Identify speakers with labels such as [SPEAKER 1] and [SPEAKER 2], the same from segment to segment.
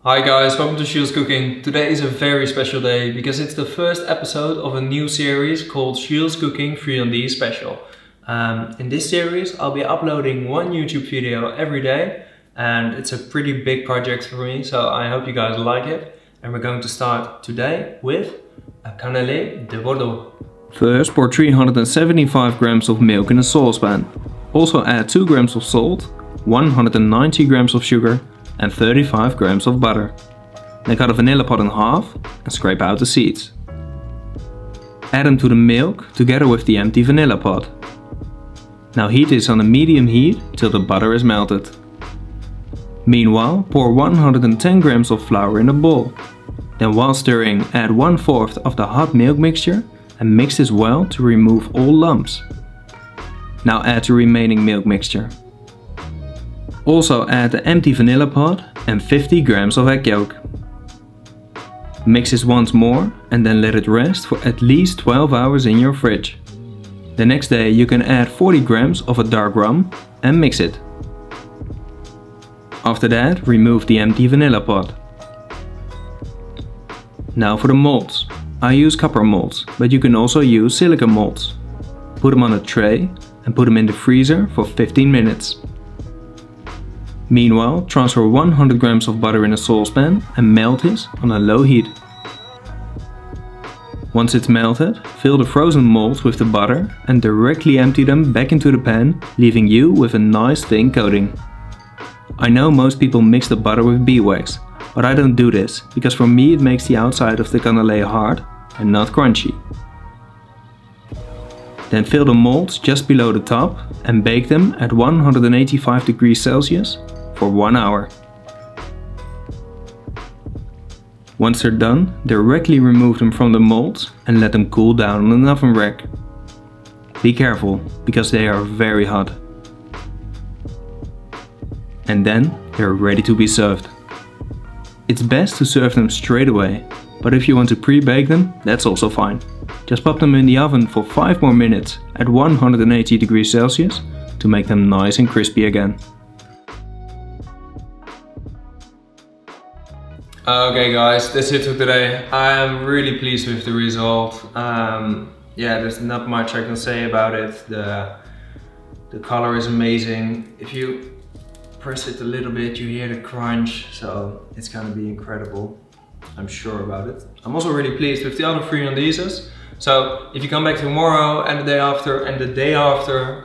[SPEAKER 1] Hi guys, welcome to Shields Cooking. Today is a very special day because it's the first episode of a new series called Shields Cooking Friandise Special. In this series I'll be uploading one YouTube video every day and it's a pretty big project for me, so I hope you guys like it. And we're going to start today with a Canelé de Bordeaux. First, pour 375 grams of milk in a saucepan. Also add 2 grams of salt, 190 grams of sugar and 35 grams of butter. Then cut a vanilla pot in half and scrape out the seeds. Add them to the milk together with the empty vanilla pot. Now heat this on a medium heat till the butter is melted. Meanwhile, pour 110 grams of flour in a bowl. Then while stirring, add 1/4 of the hot milk mixture and mix this well to remove all lumps. Now add the remaining milk mixture. Also add the empty vanilla pot and 50 grams of egg yolk. Mix this once more and then let it rest for at least 12 hours in your fridge. The next day you can add 40 grams of a dark rum and mix it. After that, remove the empty vanilla pot. Now for the molds. I use copper molds, but you can also use silicone molds. Put them on a tray and put them in the freezer for 15 minutes. Meanwhile, transfer 100 grams of butter in a saucepan and melt this on a low heat. Once it's melted, fill the frozen molds with the butter and directly empty them back into the pan, leaving you with a nice thin coating. I know most people mix the butter with beeswax, but I don't do this, because for me it makes the outside of the canelé hard and not crunchy. Then fill the molds just below the top and bake them at 185 degrees Celsius for 1 hour. Once they're done, directly remove them from the molds and let them cool down on an oven rack. Be careful, because they are very hot. And then they're ready to be served. It's best to serve them straight away, but if you want to pre-bake them, that's also fine. Just pop them in the oven for 5 more minutes at 180 degrees Celsius to make them nice and crispy again. Okay guys, that's it for today. I am really pleased with the result. Yeah, there's not much I can say about it. The color is amazing. If you press it a little bit, you hear the crunch, so it's gonna be incredible. I'm sure about it. I'm also really pleased with the other friandises. So if you come back tomorrow and the day after and the day after,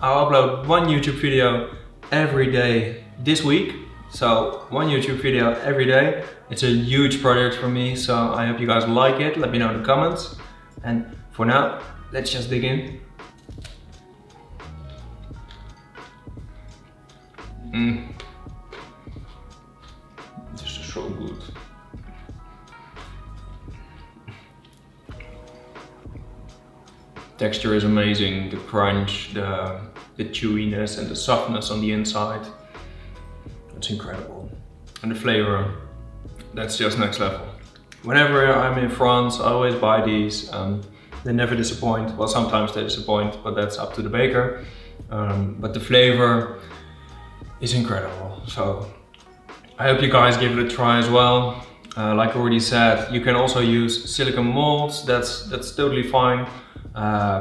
[SPEAKER 1] I'll upload one YouTube video every day this week. So one YouTube video every day. It's a huge project for me, so I hope you guys like it. Let me know in the comments. And for now, let's just dig in. This is so good. Texture is amazing, the crunch, the chewiness and the softness on the inside. It's incredible. And the flavor, that's just next level. Whenever I'm in France, I always buy these. They never disappoint. Well, sometimes they disappoint, but that's up to the baker. But the flavor is incredible. So I hope you guys give it a try as well. Like I already said, you can also use silicone molds. That's totally fine.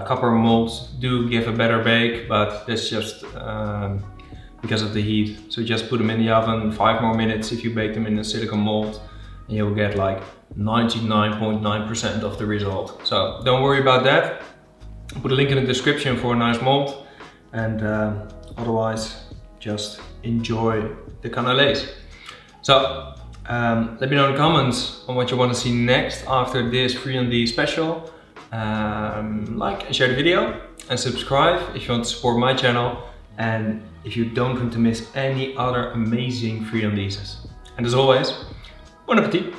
[SPEAKER 1] Copper molds do give a better bake, but that's just because of the heat. So just put them in the oven 5 more minutes if you bake them in a silicone mold, and you'll get like 99.9% of the result. So don't worry about that. I'll put a link in the description for a nice mold, and otherwise just enjoy the canelés. So let me know in the comments on what you want to see next after this friandise special. Like and share the video and subscribe if you want to support my channel, and if you don't want to miss any other amazing friandises. And as always, bon appetit!